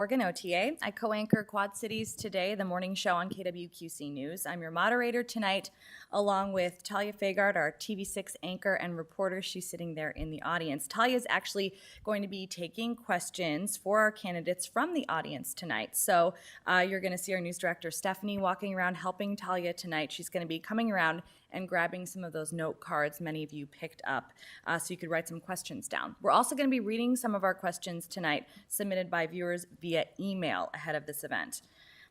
Morgan OTA. I co-anchor Quad Cities Today, the morning show on KWQC News. I'm your moderator tonight, along with Talia Fagard, our TV6 anchor and reporter. She's sitting there in the audience. Talia is actually going to be taking questions for our candidates from the audience tonight. So you're going to see our news director, Stephanie, walking around helping Talia tonight. She's going to be coming around and grabbing some of those note cards many of you picked up so you could write some questions down. We're also going to be reading some of our questions tonight submitted by viewers via email ahead of this event.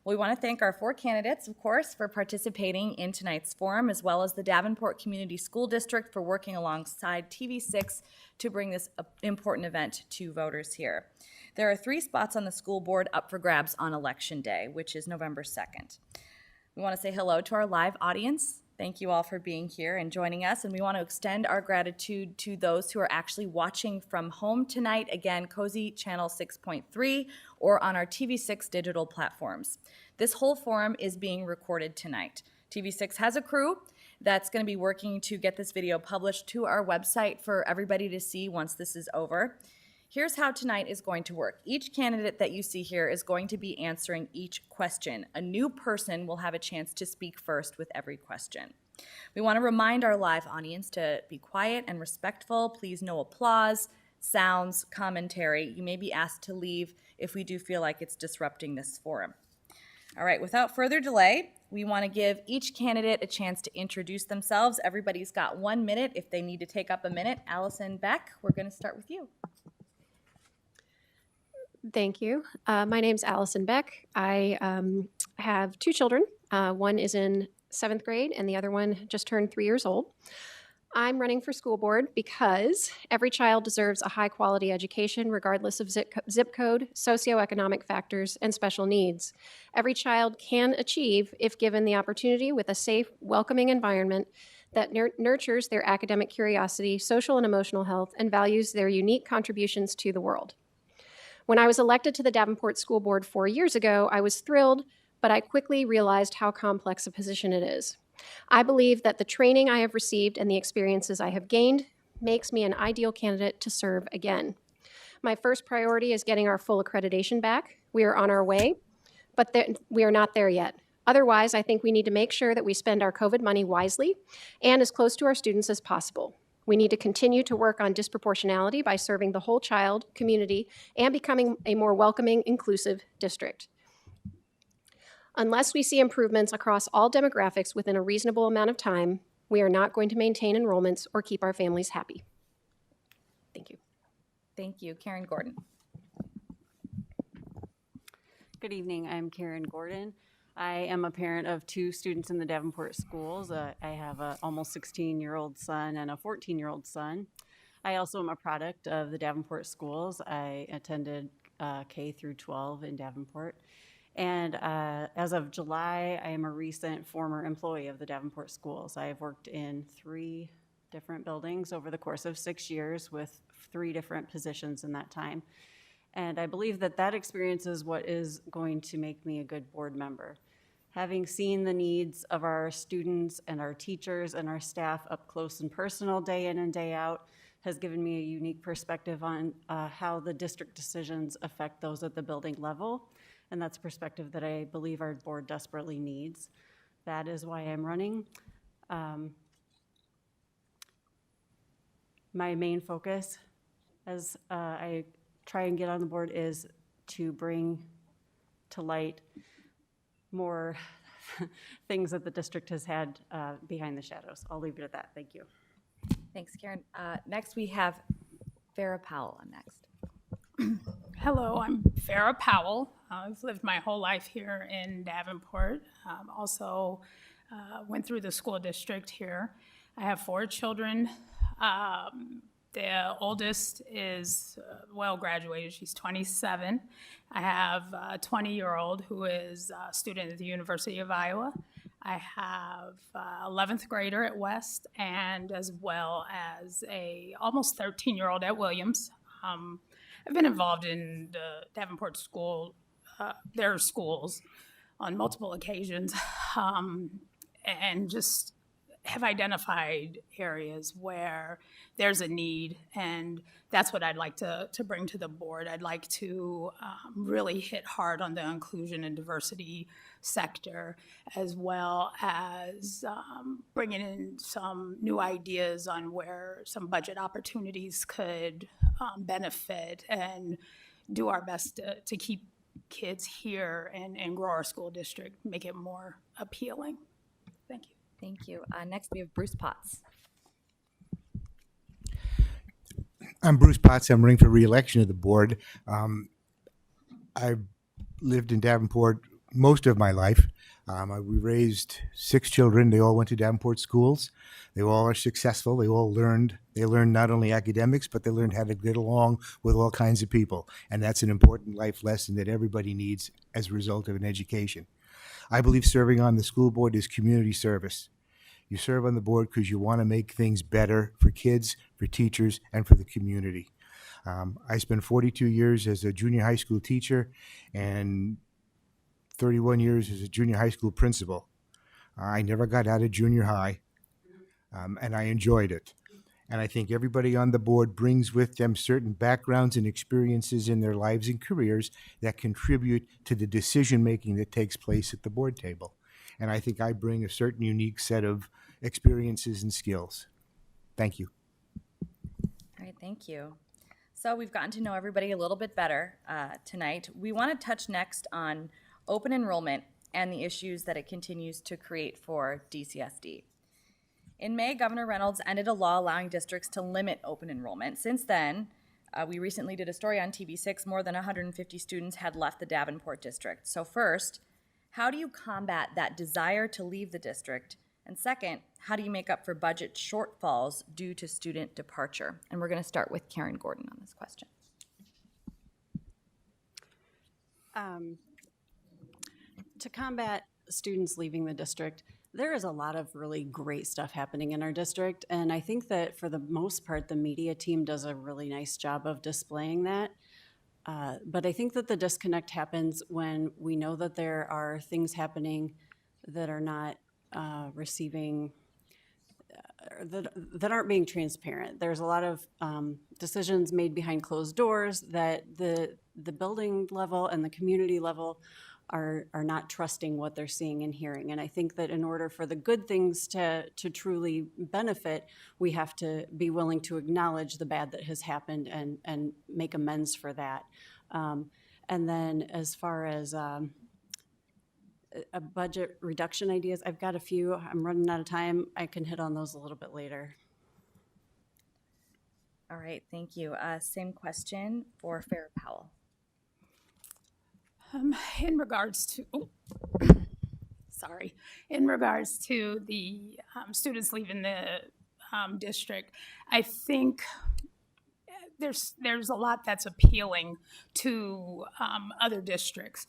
We want to thank our 4 candidates, of course, for participating in tonight's forum, as well as the Davenport Community School District for working alongside TV6 to bring this important event to voters here. There are 3 spots on the school board up for grabs on Election Day, which is November 2nd. We want to say hello to our live audience. Thank you all for being here and joining us, and we want to extend our gratitude to those who are actually watching from home tonight, again, Cozy Channel 6.3 or on our TV6 digital platforms. This whole forum is being recorded tonight. TV6 has a crew that's going to be working to get this video published to our website for everybody to see once this is over. Here's how tonight is going to work. Each candidate that you see here is going to be answering each question. A new person will have a chance to speak first with every question. We want to remind our live audience to be quiet and respectful. Please, no applause, sounds, commentary. You may be asked to leave if we do feel like it's disrupting this forum. All right, without further delay, we want to give each candidate a chance to introduce themselves. Everybody's got 1 minute if they need to take up a minute. Alison Beck, we're going to start with you. Thank you. My name's Alison Beck. I have 2 children. One is in 7th grade and the other one just turned 3 years old. I'm running for school board because every child deserves a high quality education regardless of zip code, socioeconomic factors, and special needs. Every child can achieve if given the opportunity with a safe, welcoming environment that nurtures their academic curiosity, social and emotional health, and values their unique contributions to the world. When I was elected to the Davenport School Board 4 years ago, I was thrilled, but I quickly realized how complex a position it is. I believe that the training I have received and the experiences I have gained makes me an ideal candidate to serve again. My first priority is getting our full accreditation back. We are on our way, but we are not there yet. Otherwise, I think we need to make sure that we spend our COVID money wisely and as close to our students as possible. We need to continue to work on disproportionality by serving the whole child, community, and becoming a more welcoming, inclusive district. Unless we see improvements across all demographics within a reasonable amount of time, we are not going to maintain enrollments or keep our families happy. Thank you. Thank you. Karen Gordon. Good evening. I'm Karen Gordon. I am a parent of 2 students in the Davenport schools. I have an almost 16-year-old son and a 14-year-old son. I also am a product of the Davenport schools. I attended K through 12 in Davenport. And as of July, I am a recent former employee of the Davenport schools. I have worked in 3 different buildings over the course of 6 years with 3 different positions in that time. And I believe that that experience is what is going to make me a good board member. Having seen the needs of our students and our teachers and our staff up close and personal day in and day out has given me a unique perspective on how the district decisions affect those at the building level. And that's a perspective that I believe our board desperately needs. That is why I'm running. My main focus as I try and get on the board is to bring to light more things that the district has had behind the shadows. I'll leave it at that. Thank you. Thanks, Karen. Next, we have Farrah Powell on next. Hello, I'm Farrah Powell. I've lived my whole life here in Davenport. Also went through the school district here. I have 4 children. The oldest is well graduated. She's 27. I have a 20-year-old who is a student at the University of Iowa. I have 11th grader at West, and as well as a almost 13-year-old at Williams. I've been involved in the Davenport school, their schools on multiple occasions, and just have identified areas where there's a need, and that's what I'd like to bring to the board. I'd like to really hit hard on the inclusion and diversity sector, as well as bringing in some new ideas on where some budget opportunities could benefit, and do our best to keep kids here and grow our school district, make it more appealing. Thank you. Thank you. Next, we have Bruce Potts. I'm Bruce Potts. I'm running for re-election to the board. I've lived in Davenport most of my life. We raised 6 children. They all went to Davenport schools. They all are successful. They learned not only academics, but they learned how to get along with all kinds of people. And that's an important life lesson that everybody needs as a result of an education. I believe serving on the school board is community service. You serve on the board because you want to make things better for kids, for teachers, and for the community. I spent 42 years as a junior high school teacher and 31 years as a junior high school principal. I never got out of junior high, and I enjoyed it. And I think everybody on the board brings with them certain backgrounds and experiences in their lives and careers that contribute to the decision-making that takes place at the board table. And I think I bring a certain unique set of experiences and skills. Thank you. All right, thank you. So we've gotten to know everybody a little bit better tonight. We want to touch next on open enrollment and the issues that it continues to create for DCSD. In May, Governor Reynolds ended a law allowing districts to limit open enrollment. Since then, we recently did a story on TV6. More than 150 students had left the Davenport district. So first, how do you combat that desire to leave the district? And second, how do you make up for budget shortfalls due to student departure? And we're going to start with Karen Gordon on this question. To combat students leaving the district, there is a lot of really great stuff happening in our district, and I think that for the most part, the media team does a really nice job of displaying that. But I think that the disconnect happens when we know that there are things happening that are not receiving, that aren't being transparent. There's a lot of decisions made behind closed doors that the building level and the community level are not trusting what they're seeing and hearing. And I think that in order for the good things to truly benefit, we have to be willing to acknowledge the bad that has happened and make amends for that. And then as far as a budget reduction ideas, I've got a few. I'm running out of time. I can hit on those a little bit later. All right, thank you. Same question for Farrah Powell. In regards to, in regards to the students leaving the district, I think there's a lot that's appealing to other districts,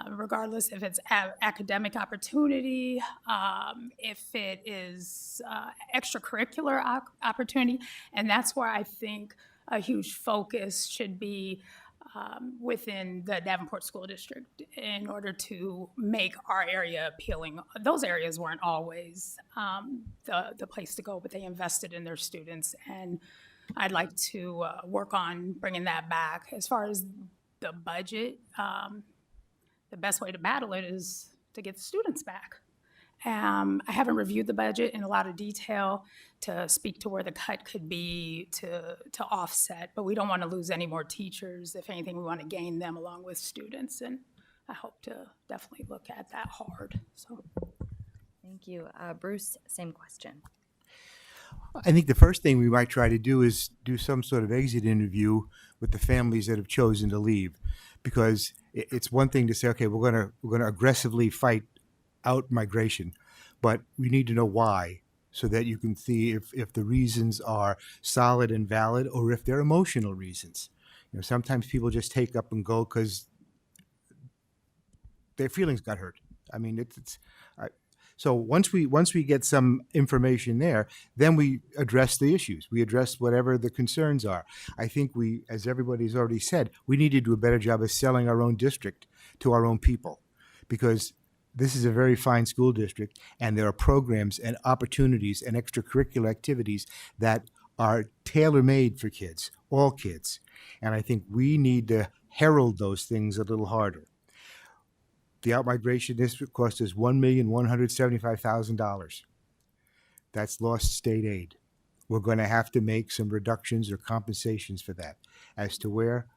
regardless if it's academic opportunity, if it is extracurricular opportunity, and that's where I think a huge focus should be within the Davenport School District in order to make our area appealing. Those areas weren't always the place to go, but they invested in their students, and I'd like to work on bringing that back. As far as the budget, the best way to battle it is to get the students back. I haven't reviewed the budget in a lot of detail to speak to where the cut could be to offset, but we don't want to lose any more teachers. If anything, we want to gain them along with students, and I hope to definitely look at that hard. So, thank you. Bruce, same question. I think the first thing we might try to do is do some sort of exit interview with the families that have chosen to leave, because it's one thing to say, okay, we're going to aggressively fight out migration, but we need to know why, so that you can see if the reasons are solid and valid or if they're emotional reasons. You know, sometimes people just take up and go because their feelings got hurt. I mean, so once we get some information there, then we address the issues. We address whatever the concerns are. I think we, as everybody's already said, we need to do a better job of selling our own district to our own people, because this is a very fine school district, and there are programs and opportunities and extracurricular activities that are tailor-made for kids, all kids. And I think we need to herald those things a little harder. The outmigration district cost us $1,175,000. That's lost state aid. We're going to have to make some reductions or compensations for that. As to where,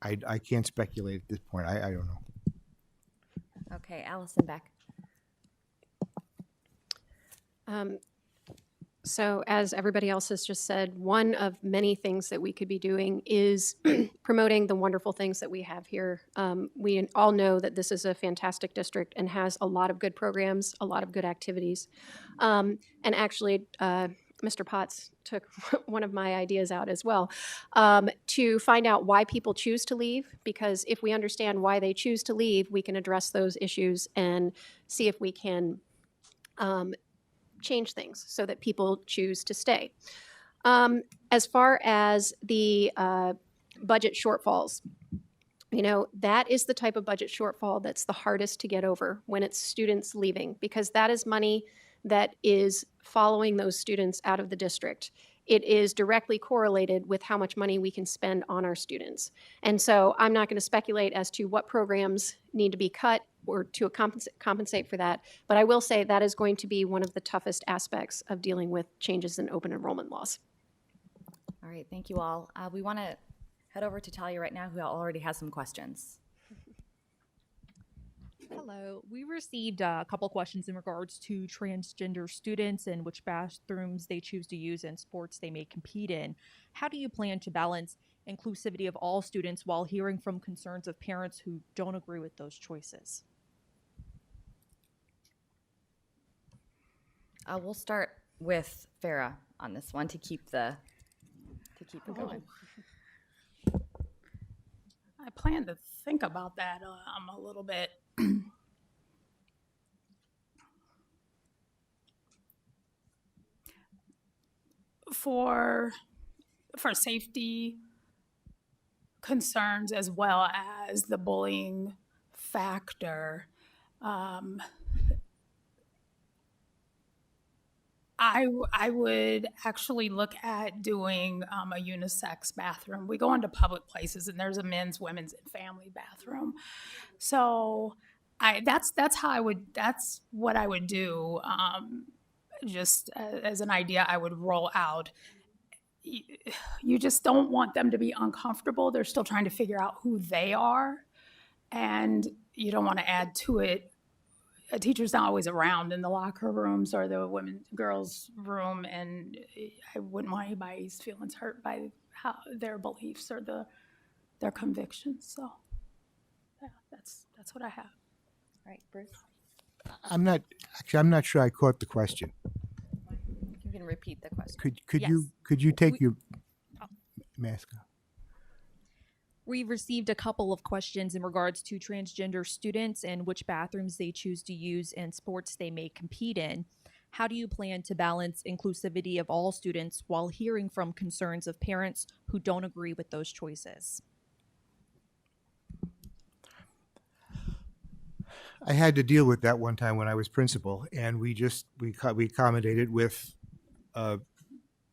I can't speculate at this point. I don't know. Okay, Alison Beck. So as everybody else has just said, one of many things that we could be doing is promoting the wonderful things that we have here. We all know that this is a fantastic district and has a lot of good programs, a lot of good activities. And actually, Mr. Potts took one of my ideas out as well, to find out why people choose to leave, because if we understand why they choose to leave, we can address those issues and see if we can change things so that people choose to stay. As far as the budget shortfalls, that is the type of budget shortfall that's the hardest to get over when it's students leaving, because that is money that is following those students out of the district. It is directly correlated with how much money we can spend on our students. And so I'm not going to speculate as to what programs need to be cut or to compensate for that. But I will say that is going to be one of the toughest aspects of dealing with changes in open enrollment laws. All right, thank you all. We want to head over to Talia right now, who already has some questions. Hello. We received a couple questions in regards to transgender students and which bathrooms they choose to use and sports they may compete in. How do you plan to balance inclusivity of all students while hearing from concerns of parents who don't agree with those choices? We'll start with Farah on this one to keep it going. I plan to think about that a little bit. For safety concerns as well as the bullying factor, I would actually look at doing a unisex bathroom. We go into public places and there's a men's, women's, and family bathroom. So that's what I would do. Just as an idea, I would roll out. You just don't want them to be uncomfortable. They're still trying to figure out who they are, and you don't want to add to it. A teacher's not always around in the locker rooms or the girls' room, and I wouldn't want anybody's feelings hurt by their beliefs or their convictions. So, yeah, that's what I have. All right, Bruce. I'm not sure I caught the question. You can repeat the question. Could Yes. you take your mask off? We received a couple of questions in regards to transgender students and which bathrooms they choose to use and sports they may compete in. How do you plan to balance inclusivity of all students while hearing from concerns of parents who don't agree with those choices? I had to deal with that one time when I was principal, and we accommodated with a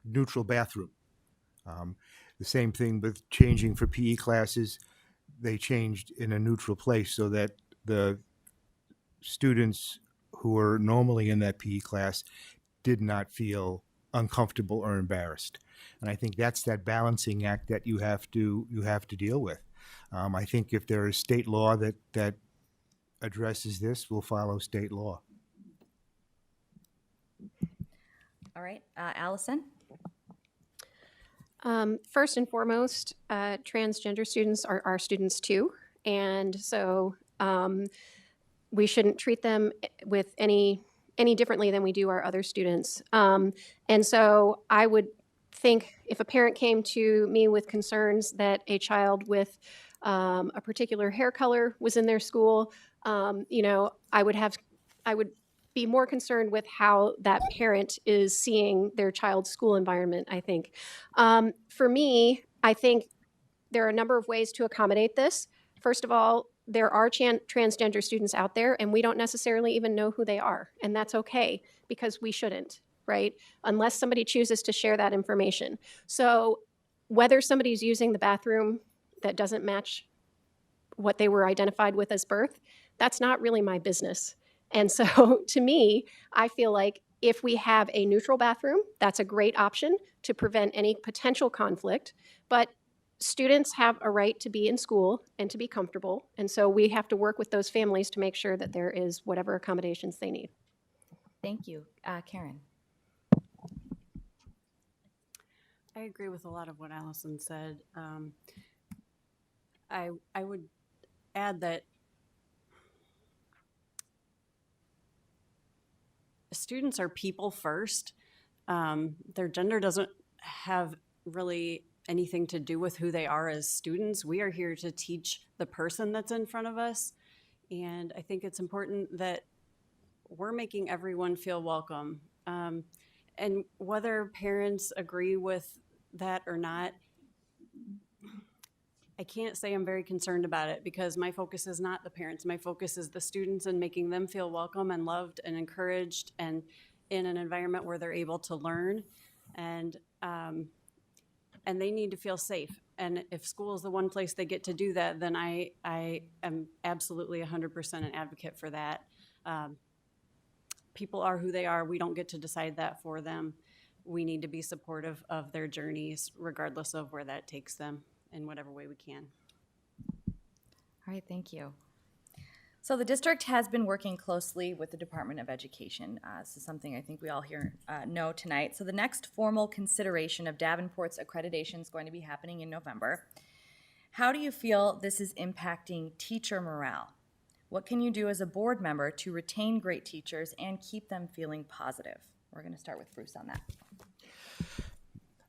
neutral bathroom. The same thing with changing for PE classes. They changed in a neutral place so that the students who were normally in that PE class did not feel uncomfortable or embarrassed. And I think that's that balancing act that you have to deal with. I think if there is state law that addresses this, we'll follow state law. All right, Allison. First and foremost, transgender students are our students too. And so we shouldn't treat them with any differently than we do our other students. And so I would think if a parent came to me with concerns that a child with a particular hair color was in their school, I would be more concerned with how that parent is seeing their child's school environment, I think. For me, I think there are a number of ways to accommodate this. First of all, there are transgender students out there, and we don't necessarily even know who they are. And that's okay, because we shouldn't, right? Unless somebody chooses to share that information. So whether somebody's using the bathroom that doesn't match what they were identified with as birth, that's not really my business. And so to me, I feel like if we have a neutral bathroom, that's a great option to prevent any potential conflict. But students have a right to be in school and to be comfortable. And so we have to work with those families to make sure that there is whatever accommodations they need. Thank you. Karen? I agree with a lot of what Allison said. I would add that students are people first. Their gender doesn't have really anything to do with who they are as students. We are here to teach the person that's in front of us. And I think it's important that we're making everyone feel welcome. And whether parents agree with that or not, I can't say I'm very concerned about it, because my focus is not the parents. My focus is the students and making them feel welcome and loved and encouraged and in an environment where they're able to learn. And they need to feel safe. And if school is the one place they get to do that, then I am absolutely 100% an advocate for that. People are who they are. We don't get to decide that for them. We need to be supportive of their journeys, regardless of where that takes them, in whatever way we can. All right, thank you. So the district has been working closely with the Department of Education. This is something I think we all here know tonight. So the next formal consideration of Davenport's accreditation is going to be happening in November. How do you feel this is impacting teacher morale? What can you do as a board member to retain great teachers and keep them feeling positive? We're going to start with Bruce on that.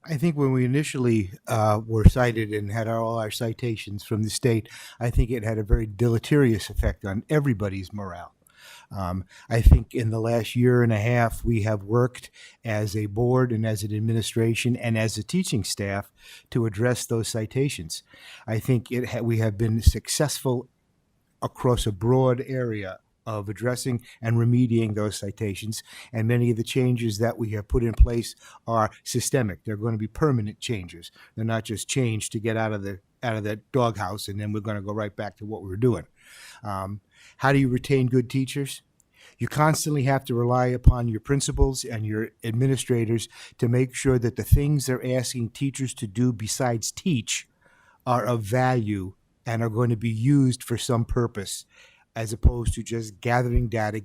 I think when we initially were cited and had all our citations from the state, I think it had a very deleterious effect on everybody's morale. I think in the last year and a half, we have worked as a board and as an administration and as a teaching staff to address those citations. I think we have been successful across a broad area of addressing and remediating those citations, and many of the changes that we have put in place are systemic. They're going to be permanent changes. They're not just change to get out of the doghouse and then we're going to go right back to what we were doing. How do you retain good teachers? You constantly have to rely upon your principals and your administrators to make sure that the things they're asking teachers to do besides teach are of value and are going to be used for some purpose, as opposed to just gathering data.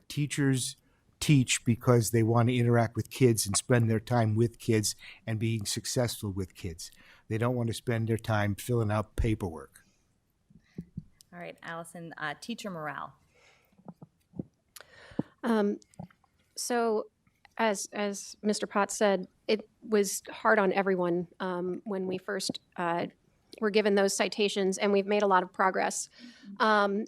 Teachers teach because they want to interact with kids and spend their time with kids and being successful with kids. They don't want to spend their time filling out paperwork. All right, Allison, teacher morale. So as Mr. Potts said, it was hard on everyone when we first were given those citations, and we've made a lot of progress. To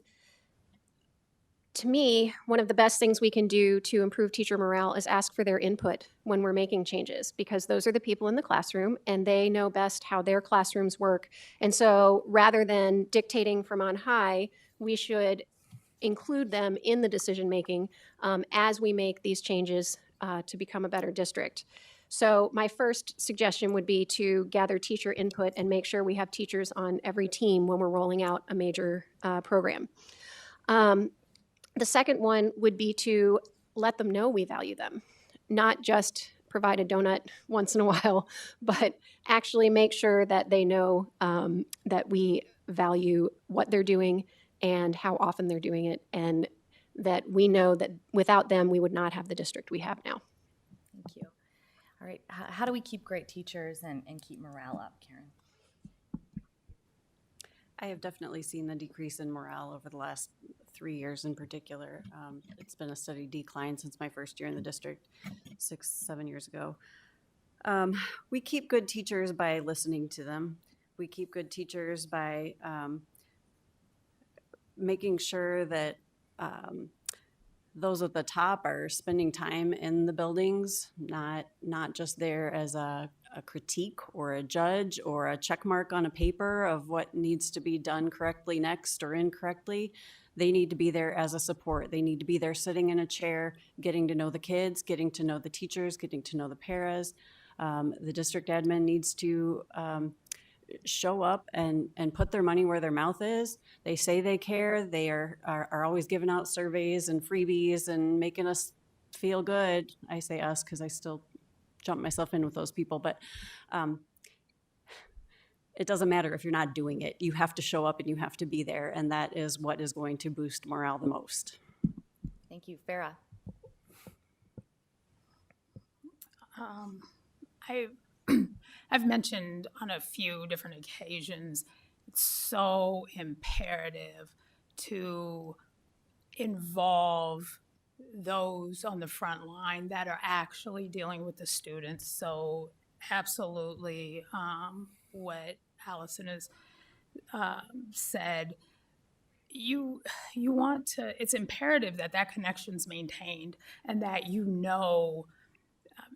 me, one of the best things we can do to improve teacher morale is ask for their input when we're making changes, because those are the people in the classroom and they know best how their classrooms work. And so rather than dictating from on high, we should include them in the decision making as we make these changes to become a better district. So my first suggestion would be to gather teacher input and make sure we have teachers on every team when we're rolling out a major program. The second one would be to let them know we value them, not just provide a donut once in a while, but actually make sure that they know that we value what they're doing and how often they're doing it, and that we know that without them, we would not have the district we have now. Thank you. All right, how do we keep great teachers and keep morale up, Karen? I have definitely seen a decrease in morale over the last 3 years in particular. It's been a steady decline since my first year in the district 6-7 years ago. We keep good teachers by listening to them. We keep good teachers by making sure that those at the top are spending time in the buildings, not just there as a critique or a judge or a check mark on a paper of what needs to be done correctly next or incorrectly. They need to be there as a support. They need to be there sitting in a chair, getting to know the kids, getting to know the teachers, getting to know the paras. The district admin needs to show up and put their money where their mouth is. They say they care. They are always giving out surveys and freebies and making us feel good. I say us because I still jump myself in with those people, but it doesn't matter if you're not doing it. You have to show up and you have to be there, and that is what is going to boost morale the most. Thank you. Farah? I've mentioned on a few different occasions, it's so imperative to involve those on the front line that are actually dealing with the students. So absolutely what Allison has said, you want to, it's imperative that that connection's maintained and that you know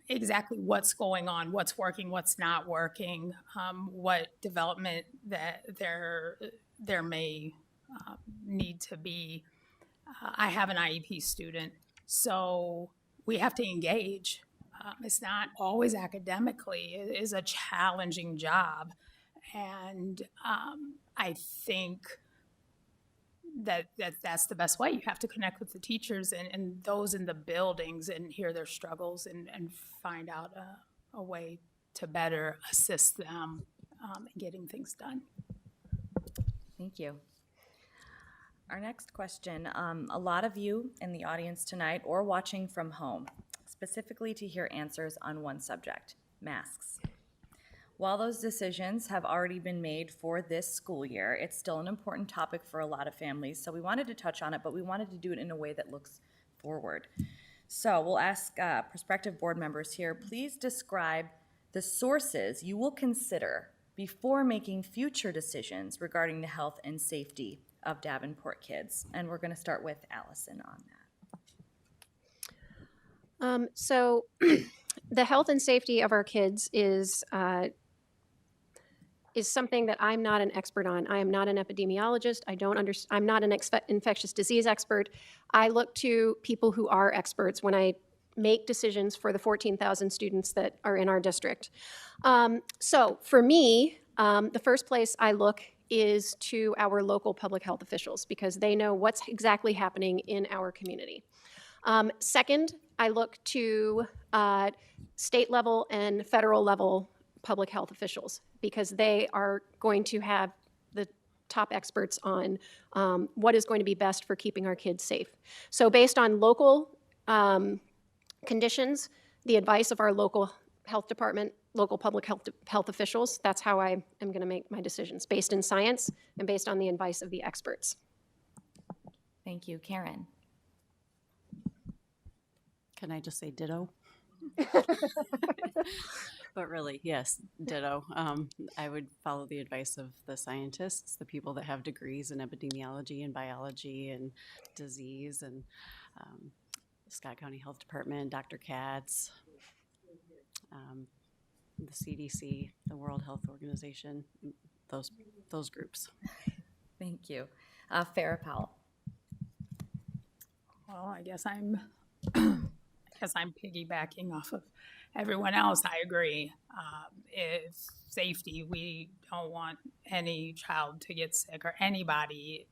exactly what's going on, what's working, what's not working, what development that there may need to be. I have an IEP student, so we have to engage. It's not always academically. It is a challenging job. And I think that's the best way. You have to connect with the teachers and those in the buildings and hear their struggles and find out a way to better assist them in getting things done. Thank you. Our next question, a lot of you in the audience tonight or watching from home, specifically to hear answers on one subject, masks. While those decisions have already been made for this school year, it's still an important topic for a lot of families, so we wanted to touch on it, but we wanted to do it in a way that looks forward. So we'll ask prospective board members here, please describe the sources you will consider before making future decisions regarding the health and safety of Davenport kids. And we're going to start with Allison on that. So the health and safety of our kids is something that I'm not an expert on. I am not an epidemiologist. I'm not an infectious disease expert. I look to people who are experts when I make decisions for the 14,000 students that are in our district. So for me, the first place I look is to our local public health officials because they know what's exactly happening in our community. Second, I look to state level and federal level public health officials because they are going to have the top experts on what is going to be best for keeping our kids safe. So based on local conditions, the advice of our local health department, local public health officials, that's how I am going to make my decisions, based in science and based on the advice of the experts. Thank you. Karen? Can I just say ditto? But really, yes, ditto. I would follow the advice of the scientists, the people that have degrees in epidemiology and biology and disease, and Scott County Health Department, Dr. Katz, the CDC, the World Health Organization, those groups. Thank you. Farah Powell? Well, I guess I'm piggybacking off of everyone else. I agree. It's safety. We don't want any child to get sick or anybody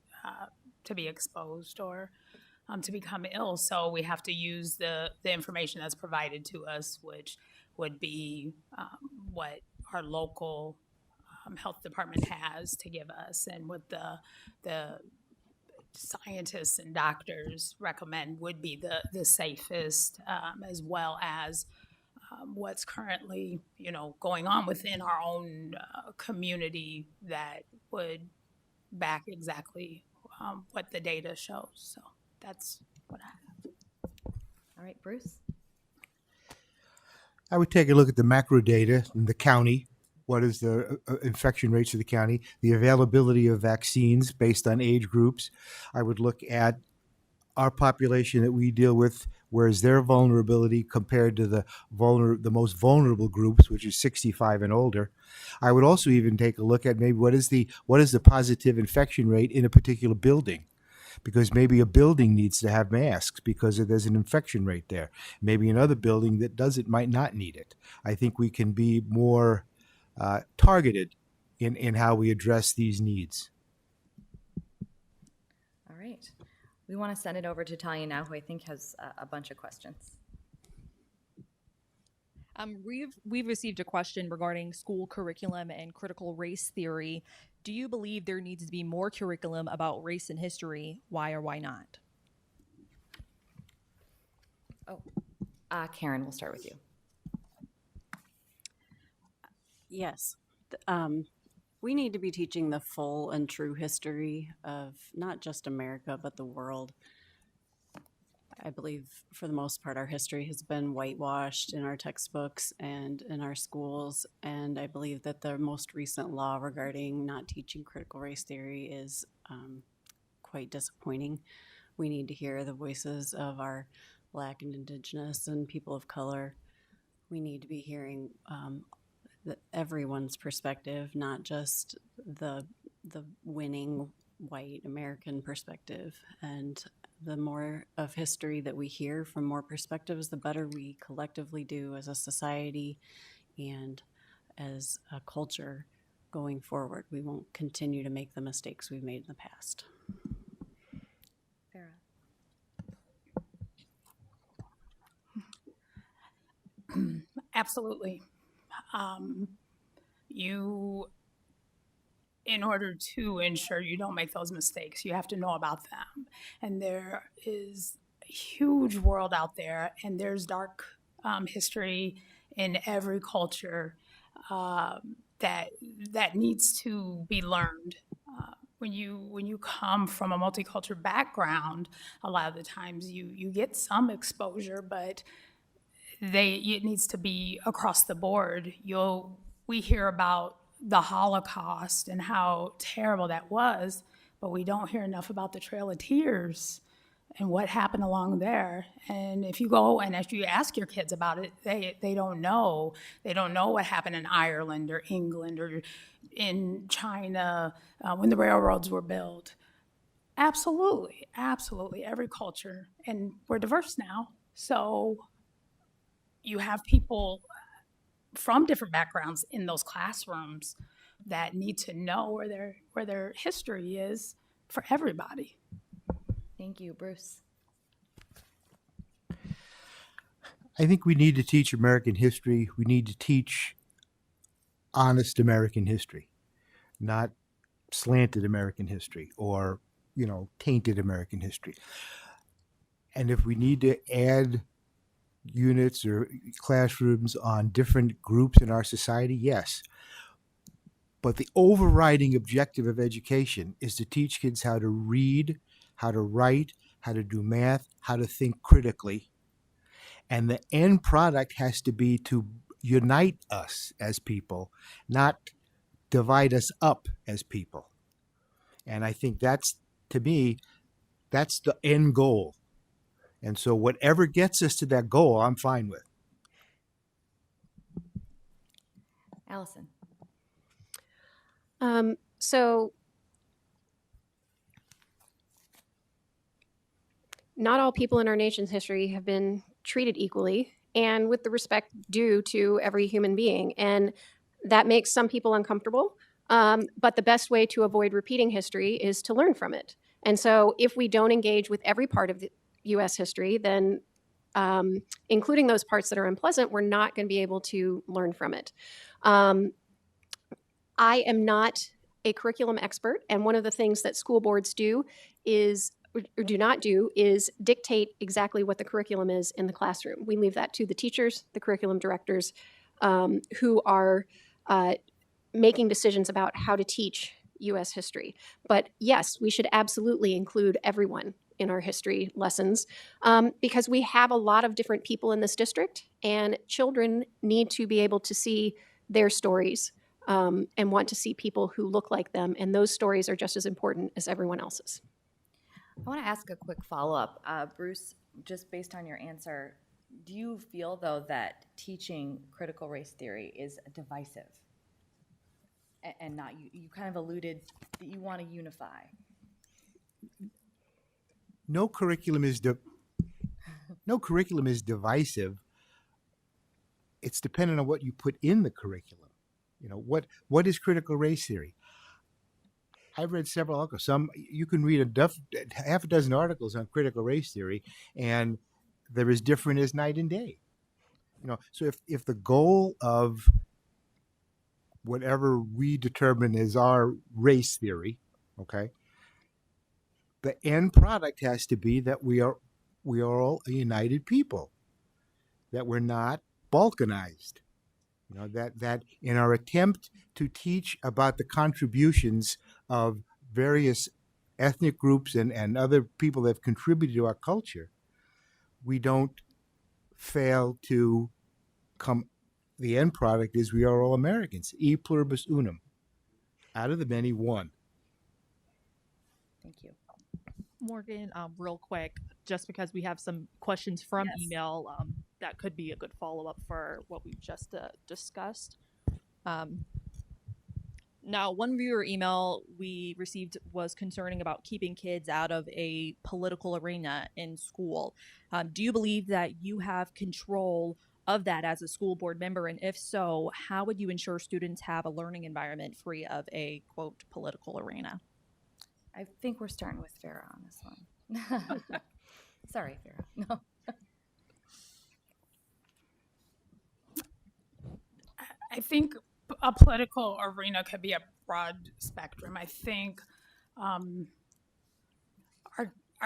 to be exposed or to become ill. So we have to use the information that's provided to us, which would be what our local health department has to give us, and what the scientists and doctors recommend would be the safest, as well as what's currently, going on within our own community that would back exactly what the data shows. So that's what I have. All right, Bruce? I would take a look at the macro data in the county. What is the infection rates of the county? The availability of vaccines based on age groups. I would look at our population that we deal with, whereas their vulnerability compared to the most vulnerable groups, which is 65 and older. I would also even take a look at maybe what is the positive infection rate in a particular building, because maybe a building needs to have masks because there's an infection rate there. Maybe another building that doesn't might not need it. I think we can be more targeted in how we address these needs. All right. We want to send it over to Talia now, who I think has a bunch of questions. We've received a question regarding school curriculum and critical race theory. Do you believe there needs to be more curriculum about race and history? Why or why not? Karen, we'll start with you. Yes. We need to be teaching the full and true history of not just America, but the world. I believe for the most part, our history has been whitewashed in our textbooks and in our schools. And I believe that the most recent law regarding not teaching critical race theory is quite disappointing. We need to hear the voices of our Black and Indigenous and people of color. We need to be hearing everyone's perspective, not just the winning white American perspective. And the more of history that we hear from more perspectives, the better we collectively do as a society and as a culture going forward. We won't continue to make the mistakes we've made in the past. Farah. Absolutely. In order to ensure you don't make those mistakes, you have to know about them. And there is a huge world out there, and there's dark history in every culture that needs to be learned. When you come from a multicultural background, a lot of the times you get some exposure, but it needs to be across the board. We hear about the Holocaust and how terrible that was, but we don't hear enough about the Trail of Tears and what happened along there. And if you go and if you ask your kids about it, they don't know. They don't know what happened in Ireland or England or in China when the railroads were built. Absolutely, absolutely, every culture. And we're diverse now, so you have people from different backgrounds in those classrooms that need to know where their history is for everybody. Thank you, Bruce. I think we need to teach American history. We need to teach honest American history, not slanted American history or, tainted American history. And if we need to add units or classrooms on different groups in our society, yes. But the overriding objective of education is to teach kids how to read, how to write, how to do math, how to think critically. And the end product has to be to unite us as people, not divide us up as people. And I think to me, that's the end goal. And so whatever gets us to that goal, I'm fine with. Allison. So not all people in our nation's history have been treated equally and with the respect due to every human being. And that makes some people uncomfortable. But the best way to avoid repeating history is to learn from it. And so if we don't engage with every part of the U.S. history, then including those parts that are unpleasant, we're not going to be able to learn from it. I am not a curriculum expert, and one of the things that school boards do not do is dictate exactly what the curriculum is in the classroom. We leave that to the teachers, the curriculum directors, who are making decisions about how to teach U.S. history. But yes, we should absolutely include everyone in our history lessons because we have a lot of different people in this district, and children need to be able to see their stories and want to see people who look like them, and those stories are just as important as everyone else's. I want to ask a quick follow-up. Bruce, just based on your answer, do you feel, though, that teaching critical race theory is divisive? And not, you kind of alluded that you want to unify. No curriculum is divisive. It's dependent on what you put in the curriculum. You know, what is critical race theory? I've read several articles. Some you can read half a dozen articles on critical race theory, and they're as different as night and day. You know, so if the goal of whatever we determine as our race theory, okay, the end product has to be that we are all a united people, that we're not balkanized. You know, that in our attempt to teach about the contributions of various ethnic groups and other people that have contributed to our culture, we don't fail to come. The end product is we are all Americans. E pluribus unum. Out of the many, one. Thank you. Morgan, real quick, just because we have some questions from Yes. email, that could be a good follow-up for what we've just discussed. Now, one viewer email we received was concerning about keeping kids out of a political arena in school. Do you believe that you have control of that as a school board member? And if so, how would you ensure students have a learning environment free of a, quote, political arena? I think we're starting with Farah on this one. Sorry, Farah. No. I think a political arena could be a broad spectrum. I think our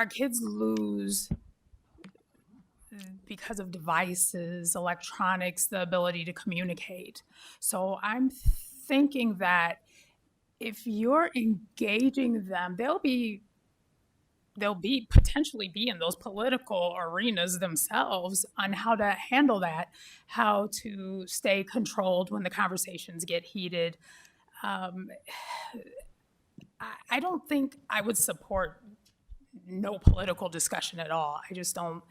kids lose because of devices, electronics, the ability to communicate. So I'm thinking that if you're engaging them, they'll potentially be in those political arenas themselves on how to handle that, how to stay controlled when the conversations get heated. I don't think I would support no political discussion at all. I just don't.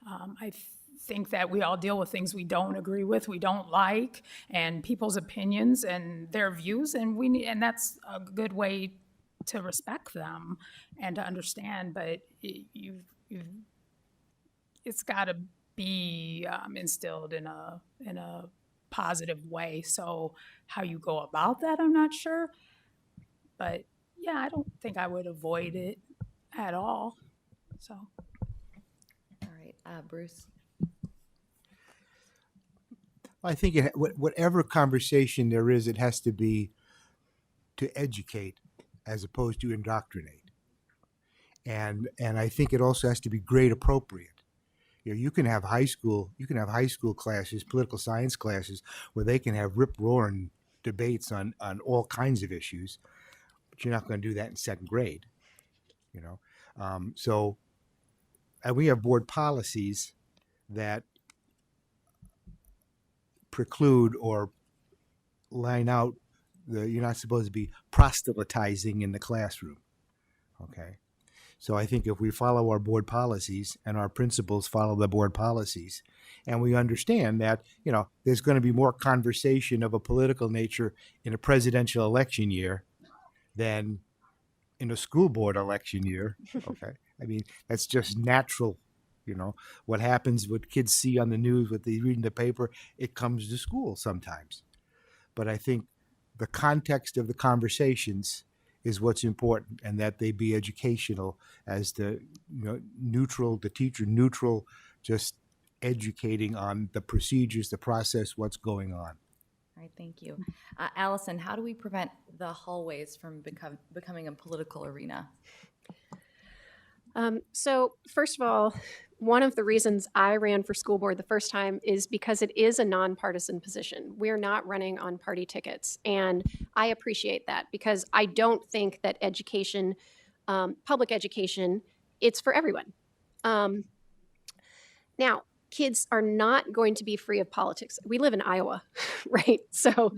I think that we all deal with things we don't agree with, we don't like, and people's opinions and their views, and that's a good way to respect them and to understand. But it's got to be instilled in a positive way. So how you go about that, I'm not sure. But yeah, I don't think I would avoid it at all. So. All right, Bruce. I think whatever conversation there is, it has to be to educate as opposed to indoctrinate. And I think it also has to be grade appropriate. You know, you can have high school classes, political science classes, where they can have rip-roaring debates on all kinds of issues, but you're not going to do that in second grade. You know, and we have board policies that preclude or line out you're not supposed to be proselytizing in the classroom. Okay. So I think if we follow our board policies and our principals follow the board policies, and we understand that, you know, there's going to be more conversation of a political nature in a presidential election year than in a school board election year. Okay. I mean, that's just natural. You know, what happens, what kids see on the news, what they read in the paper, it comes to school sometimes. But I think the context of the conversations is what's important, and that they be educational as the, you know, neutral, the teacher neutral, just educating on the procedures, the process, what's going on. All right, thank you. Allison, how do we prevent the hallways from becoming a political arena? So first of all, one of the reasons I ran for school board the first time is because it is a nonpartisan position. We're not running on party tickets. And I appreciate that, because I don't think that education, public education, it's for everyone. Now, kids are not going to be free of politics. We live in Iowa, right? So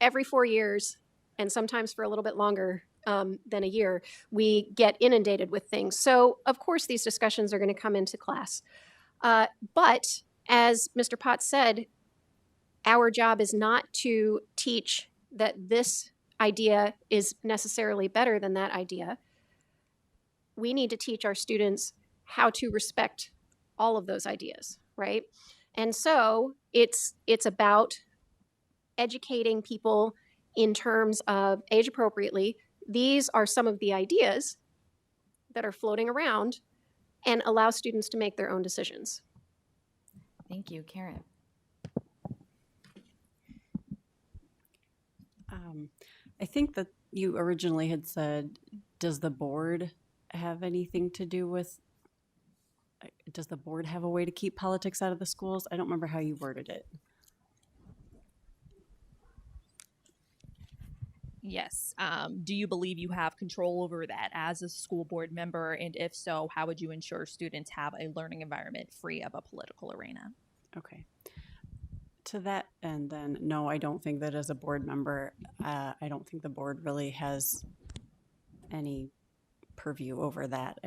every 4 years, and sometimes for a little bit longer, than a year, we get inundated with things. So, of course, these discussions are going to come into class. But as Mr. Potts said, our job is not to teach that this idea is necessarily better than that idea. We need to teach our students how to respect all of those ideas, right? And so it's about educating people in terms of age appropriately. These are some of the ideas that are floating around, and allow students to make their own decisions. Thank you, Karen. I think that you originally had said, does the board have anything to do with, does the board have a way to keep politics out of the schools? I don't remember how you worded it. Yes. Do you believe you have control over that as a school board member? And if so, how would you ensure students have a learning environment free of a political arena? Okay. To that end, then, no, I don't think that as a board member, I don't think the board really has any purview over that.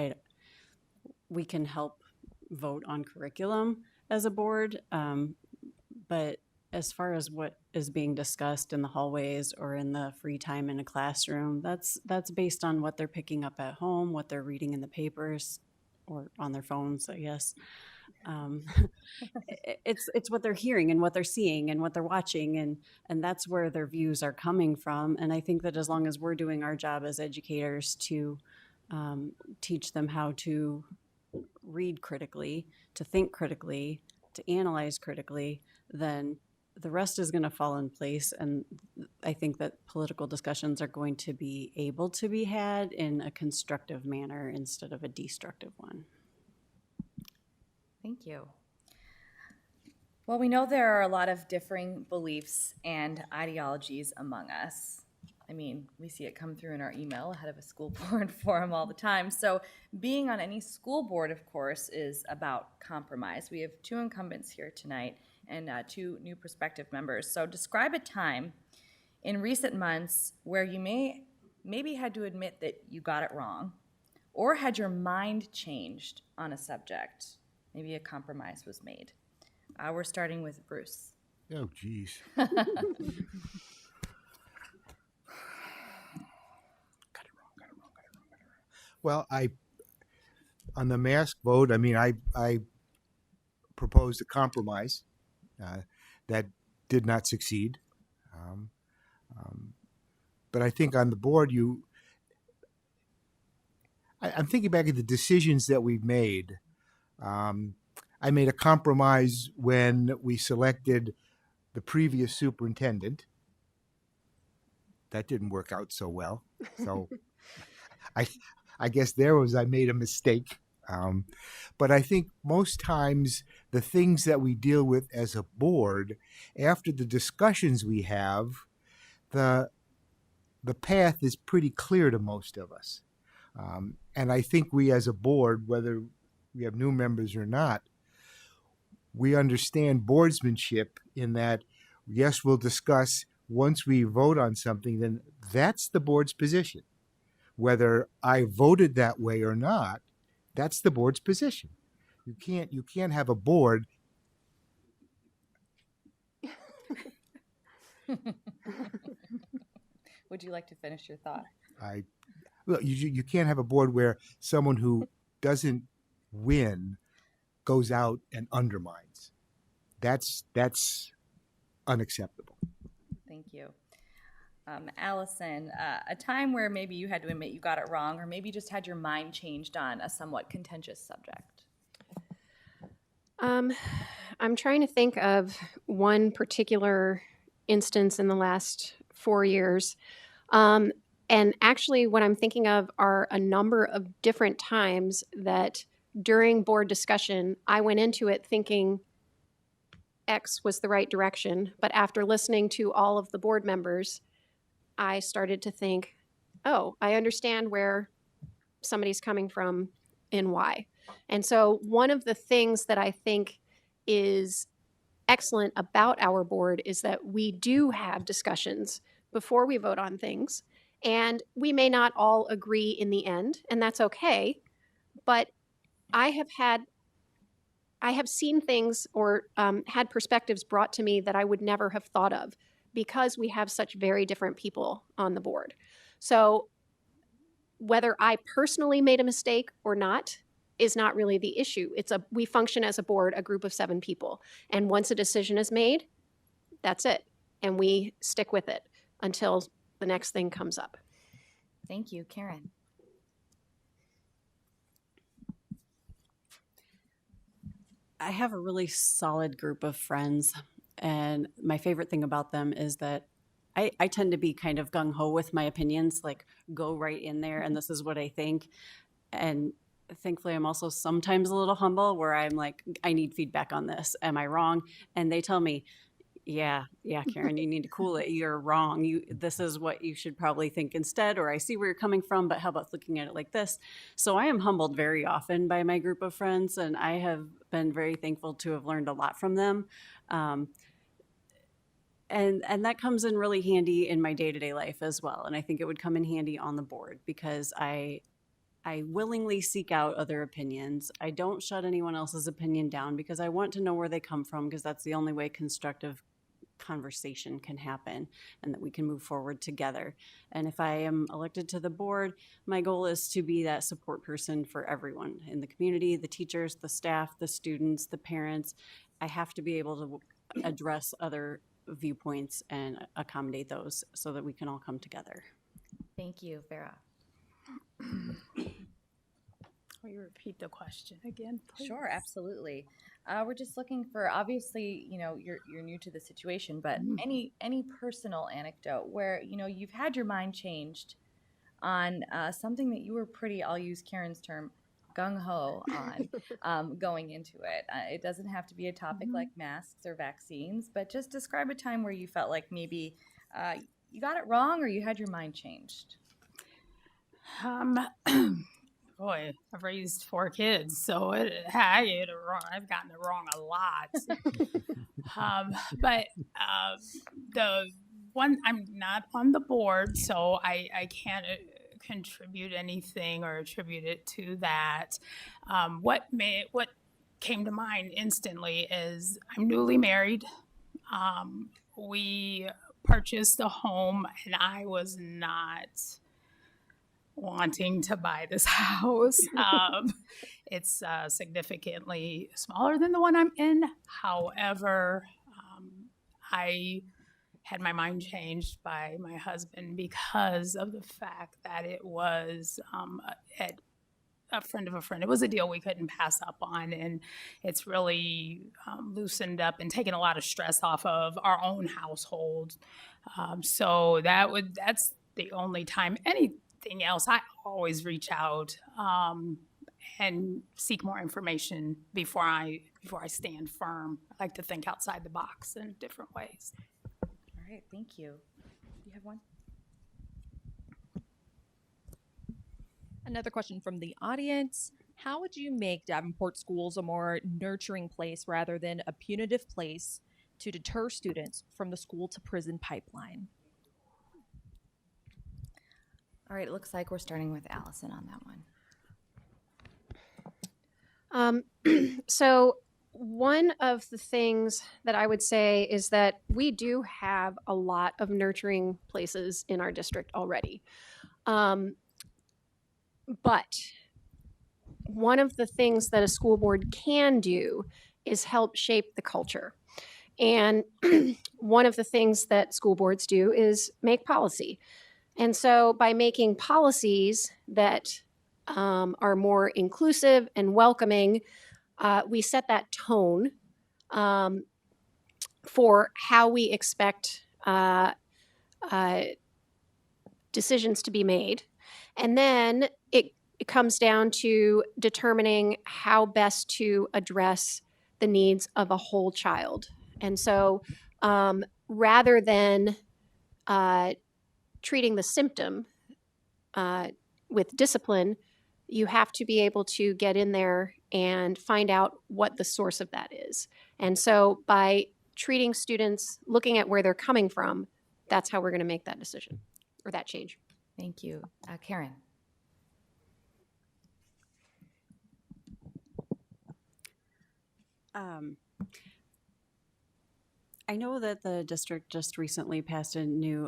We can help vote on curriculum as a board, but as far as what is being discussed in the hallways or in the free time in a classroom, that's based on what they're picking up at home, what they're reading in the papers or on their phones, I guess. It's what they're hearing and what they're seeing and what they're watching, and that's where their views are coming from. And I think that as long as we're doing our job as educators to teach them how to read critically, to think critically, to analyze critically, then the rest is going to fall in place. And I think that political discussions are going to be able to be had in a constructive manner instead of a destructive one. Thank you. Well, we know there are a lot of differing beliefs and ideologies among us. I mean, we see it come through in our email ahead of a school board forum all the time. So being on any school board, of course, is about compromise. We have two incumbents here tonight and two new prospective members. So describe a time in recent months where you maybe had to admit that you got it wrong or had your mind changed on a subject. Maybe a compromise was made. We're starting with Bruce. Oh, geez. Well, on the mask vote, I mean, I proposed a compromise that did not succeed. But I think on the board, I'm thinking back at the decisions that we've made. I made a compromise when we selected the previous superintendent. That didn't work out so well. So I guess I made a mistake. But I think most times the things that we deal with as a board, after the discussions we have, the path is pretty clear to most of us. And I think we as a board, whether we have new members or not, we understand boardsmanship in that, yes, we'll discuss once we vote on something, then that's the board's position. Whether I voted that way or not, that's the board's position. You can't have a board. Would you like to finish your thought? You can't have a board where someone who doesn't win goes out and undermines. That's unacceptable. Thank you. Allison, a time where maybe you had to admit you got it wrong, or maybe just had your mind changed on a somewhat contentious subject. I'm trying to think of one particular instance in the last 4 years. And actually, what I'm thinking of are a number of different times that during board discussion, I went into it thinking X was the right direction. But after listening to all of the board members, I started to think, oh, I understand where somebody's coming from and why. And so one of the things that I think is excellent about our board is that we do have discussions before we vote on things. And we may not all agree in the end, and that's okay. But I have seen things or had perspectives brought to me that I would never have thought of because we have such very different people on the board. So whether I personally made a mistake or not is not really the issue. We function as a board, a group of 7 people. And once a decision is made, that's it. And we stick with it until the next thing comes up. Thank you. Karen? I have a really solid group of friends, and my favorite thing about them is that I tend to be kind of gung-ho with my opinions, like go right in there, and this is what I think. And thankfully, I'm also sometimes a little humble where I'm like, I need feedback on this. Am I wrong? And they tell me, yeah, Karen, you need to cool it. You're wrong. This is what you should probably think instead, or I see where you're coming from, but how about looking at it like this? So I am humbled very often by my group of friends, and I have been very thankful to have learned a lot from them. And that comes in really handy in my day-to-day life as well. And I think it would come in handy on the board because I willingly seek out other opinions. I don't shut anyone else's opinion down because I want to know where they come from, because that's the only way constructive conversation can happen and that we can move forward together. And if I am elected to the board, my goal is to be that support person for everyone in the community, the teachers, the staff, the students, the parents. I have to be able to address other viewpoints and accommodate those so that we can all come together. Thank you, Farah. Will you repeat the question again, please? Sure, absolutely. We're just looking for, obviously, you're new to the situation, but any personal anecdote where, you've had your mind changed on something that you were pretty, I'll use Karen's term, gung-ho on going into it. It doesn't have to be a topic like masks or vaccines, but just describe a time where you felt like maybe you got it wrong or you had your mind changed. Boy, I've raised 4 kids, so I get it wrong. I've gotten it wrong a lot. But the one, I'm not on the board, so I can't contribute anything or attribute it to that. What came to mind instantly is I'm newly married. We purchased a home, and I was not wanting to buy this house. It's significantly smaller than the one I'm in. However, I had my mind changed by my husband because of the fact that it was at a friend of a friend. It was a deal we couldn't pass up on, and it's really loosened up and taken a lot of stress off of our own household. So that's the only time. Anything else, I always reach out and seek more information before I stand firm. I like to think outside the box in different ways. All right, thank you. You have one? Another question from the audience. How would you make Davenport schools a more nurturing place rather than a punitive place to deter students from the school to prison pipeline? All right, it looks like we're starting with Allison on that one. So one of the things that I would say is that we do have a lot of nurturing places in our district already. But one of the things that a school board can do is help shape the culture. And one of the things that school boards do is make policy. And so by making policies that are more inclusive and welcoming, we set that tone for how we expect decisions to be made. And then it comes down to determining how best to address the needs of a whole child. And so rather than treating the symptom with discipline, you have to be able to get in there and find out what the source of that is. And so by treating students, looking at where they're coming from, that's how we're going to make that decision or that change. Thank you. Karen. I know that the district just recently passed a new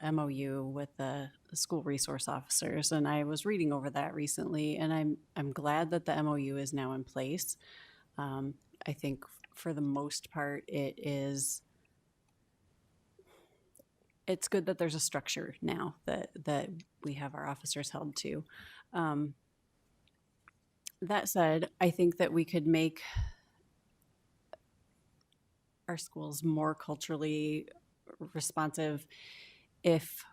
MOU with the school resource officers, and I was reading over that recently, and I'm glad that the MOU is now in place. I think for the most part, it's good that there's a structure now that we have our officers held to. That said, I think that we could make our schools more culturally responsive if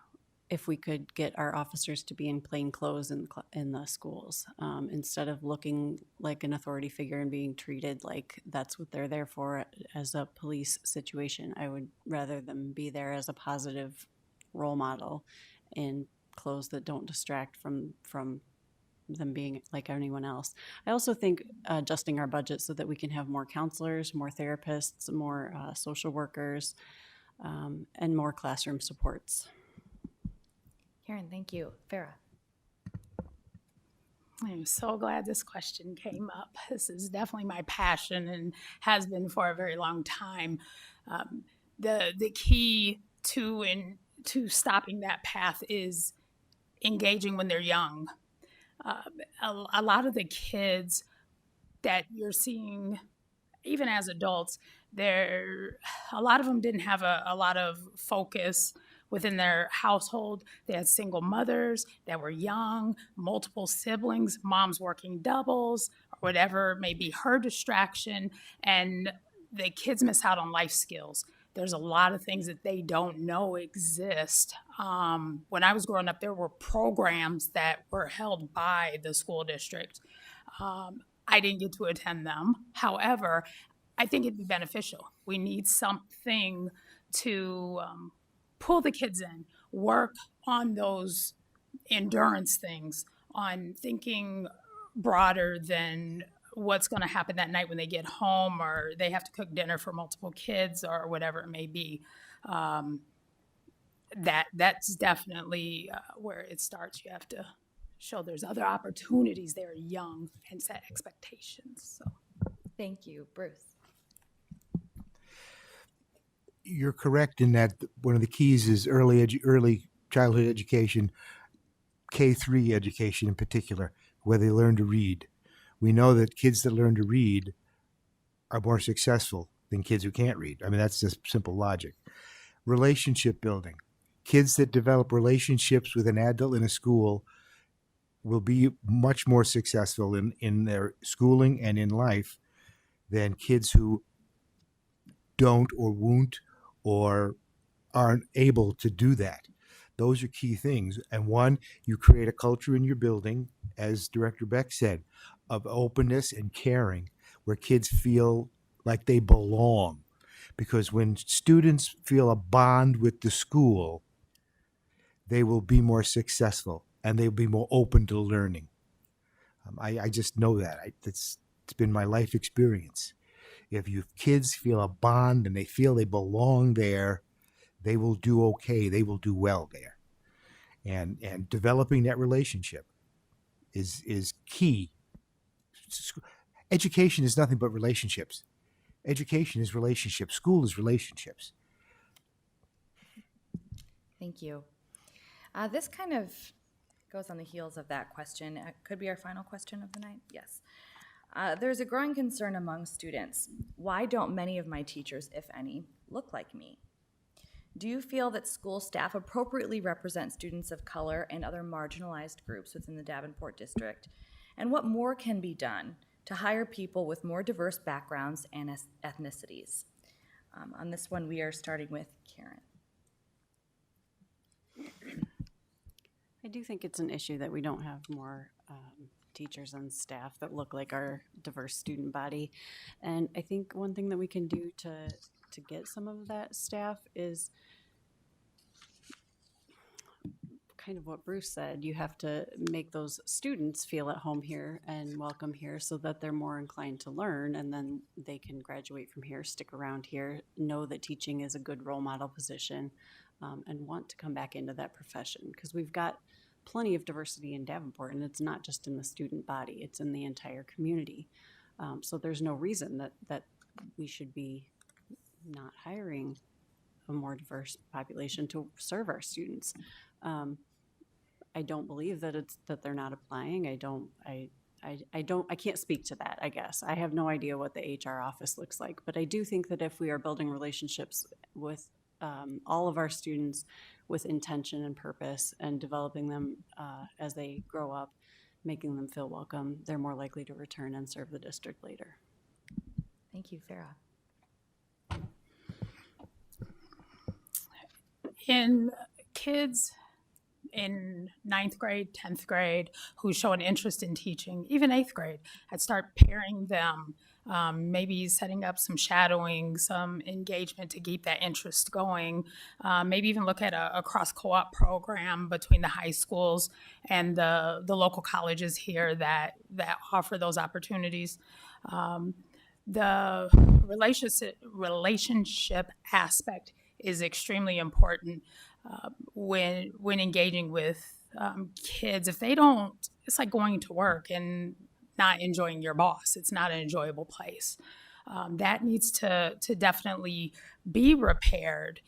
we could get our officers to be in plain clothes in the schools, instead of looking like an authority figure and being treated like that's what they're there for as a police situation. I would rather them be there as a positive role model in clothes that don't distract from them being like anyone else. I also think adjusting our budget so that we can have more counselors, more therapists, more social workers, and more classroom supports. Karen, thank you. Farah. I'm so glad this question came up. This is definitely my passion and has been for a very long time. The key to stopping that path is engaging when they're young. A lot of the kids that you're seeing, even as adults, a lot of them didn't have a lot of focus within their household. They had single mothers that were young, multiple siblings, moms working doubles, or whatever may be her distraction, and the kids miss out on life skills. There's a lot of things that they don't know exist. When I was growing up, there were programs that were held by the school district. I didn't get to attend them. However, I think it'd be beneficial. We need something to pull the kids in, work on those endurance things, on thinking broader than what's going to happen that night when they get home, or they have to cook dinner for multiple kids, or whatever it may be. That's definitely where it starts. You have to show there's other opportunities. They're young and set expectations. So, Thank you. Bruce. You're correct in that one of the keys is early childhood education, K-3 education in particular, where they learn to read. We know that kids that learn to read are more successful than kids who can't read. I mean, that's just simple logic. Relationship building. Kids that develop relationships with an adult in a school will be much more successful in their schooling and in life than kids who don't or won't or aren't able to do that. Those are key things. And one, you create a culture in your building, as Director Beck said, of openness and caring, where kids feel like they belong. Because when students feel a bond with the school, they will be more successful and they'll be more open to learning. I just know that. It's been my life experience. If your kids feel a bond and they feel they belong there, they will do okay. They will do well there. And developing that relationship is key. Education is nothing but relationships. Education is relationships. School is relationships. Thank you. This kind of goes on the heels of that question. It could be our final question of the night. Yes. There's a growing concern among students. Why don't many of my teachers, if any, look like me? Do you feel that school staff appropriately represent students of color and other marginalized groups within the Davenport district? And what more can be done to hire people with more diverse backgrounds and ethnicities? On this one, we are starting with Karen. I do think it's an issue that we don't have more teachers and staff that look like our diverse student body. And I think one thing that we can do to get some of that staff is kind of what Bruce said. You have to make those students feel at home here and welcome here so that they're more inclined to learn, and then they can graduate from here, stick around here, know that teaching is a good role model position. and want to come back into that profession, because we've got plenty of diversity in Davenport, and it's not just in the student body, it's in the entire community. So there's no reason that we should be not hiring a more diverse population to serve our students. I don't believe that they're not applying. I can't speak to that, I guess. I have no idea what the HR office looks like, but I do think that if we are building relationships with all of our students with intention and purpose, and developing them as they grow up, making them feel welcome, they're more likely to return and serve the district later. Thank you, Farah. In kids in 9th grade, 10th grade, who show an interest in teaching, even 8th grade, I'd start pairing them, maybe setting up some shadowing, some engagement to keep that interest going, maybe even look at a cross-co-op program between the high schools and the local colleges here that offer those opportunities. The relationship aspect is extremely important when engaging with kids. If they don't, it's like going to work and not enjoying your boss. It's not an enjoyable place. That needs to definitely be repaired.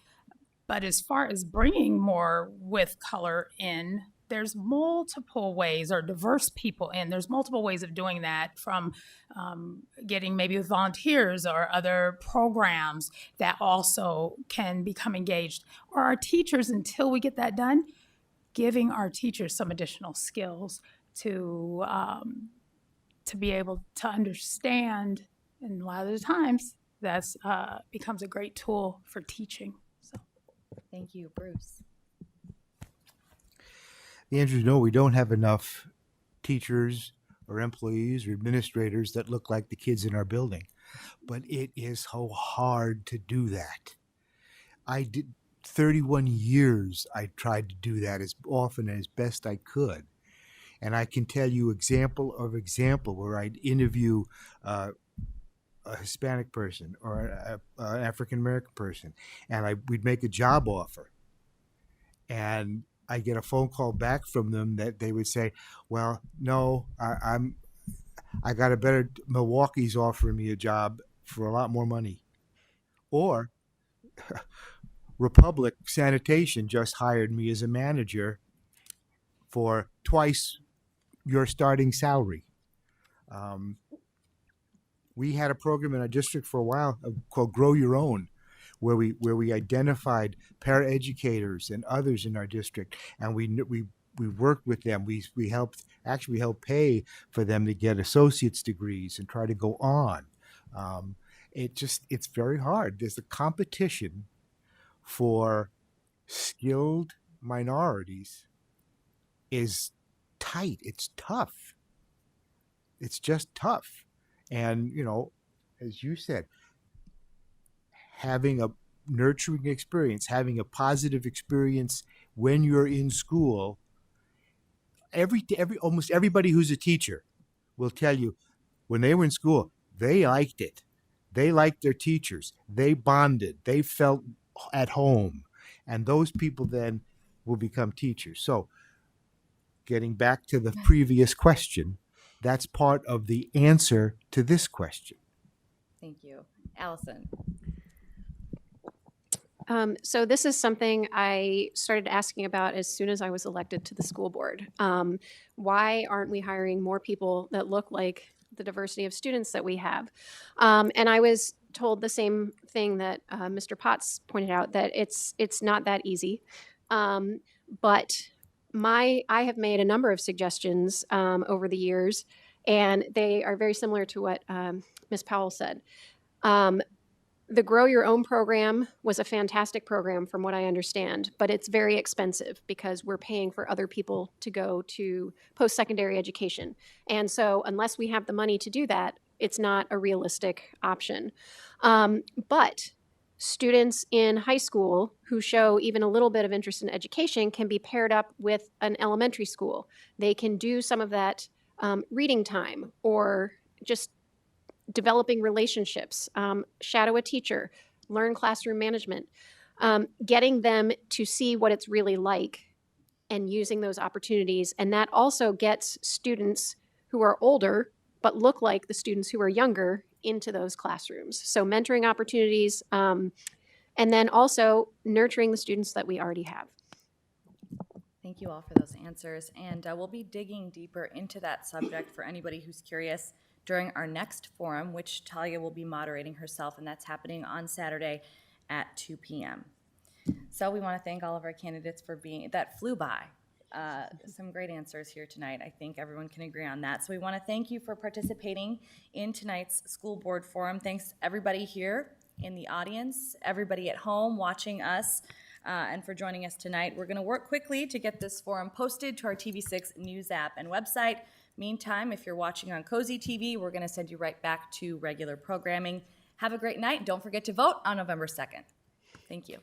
But as far as bringing more with color in, there's multiple ways, or diverse people in. There's multiple ways of doing that, from getting maybe with volunteers or other programs that also can become engaged. Or our teachers, until we get that done, giving our teachers some additional skills to be able to understand. And a lot of the times, that's becomes a great tool for teaching. So, Thank you, Bruce. The answer is no, we don't have enough teachers or employees or administrators that look like the kids in our building. But it is so hard to do that. I did 31 years, I tried to do that as often and as best I could. And I can tell you example where I'd interview a Hispanic person or an African-American person, and we'd make a job offer. And I get a phone call back from them that they would say, well, no, I got a better, Milwaukee's offering me a job for a lot more money. Or Republic Sanitation just hired me as a manager for twice your starting salary. We had a program in our district for a while called Grow Your Own, where we identified paraeducators and others in our district, and we worked with them. We helped pay for them to get associate's degrees and try to go on. It's very hard. There's a competition for skilled minorities is tight. It's tough. It's just tough. And, as you said, having a nurturing experience, having a positive experience when you're in school, almost everybody who's a teacher will tell you when they were in school, they liked it. They liked their teachers. They bonded. They felt at home. And those people then will become teachers. So getting back to the previous question, that's part of the answer to this question. Thank you. Allison. So this is something I started asking about as soon as I was elected to the school board. Why aren't we hiring more people that look like the diversity of students that we have? And I was told the same thing that Mr. Potts pointed out, that it's not that easy. But I have made a number of suggestions over the years, and they are very similar to what Ms. Powell said. The Grow Your Own program was a fantastic program from what I understand, but it's very expensive because we're paying for other people to go to post-secondary education. And so unless we have the money to do that, it's not a realistic option. But students in high school who show even a little bit of interest in education can be paired up with an elementary school. They can do some of that reading time, or just developing relationships, shadow a teacher, learn classroom management. getting them to see what it's really like and using those opportunities. And that also gets students who are older but look like the students who are younger into those classrooms. So mentoring opportunities, and then also nurturing the students that we already have. Thank you all for those answers. And we'll be digging deeper into that subject for anybody who's curious during our next forum, which Talia will be moderating herself, and that's happening on Saturday at 2 p.m. So we want to thank all of our candidates for being, that flew by. Some great answers here tonight. I think everyone can agree on that. So we want to thank you for participating in tonight's school board forum. Thanks everybody here in the audience, everybody at home watching us, and for joining us tonight. We're going to work quickly to get this forum posted to our TV6 news app and website. Meantime, if you're watching on Cozy TV, we're going to send you right back to regular programming. Have a great night. Don't forget to vote on November 2nd. Thank you.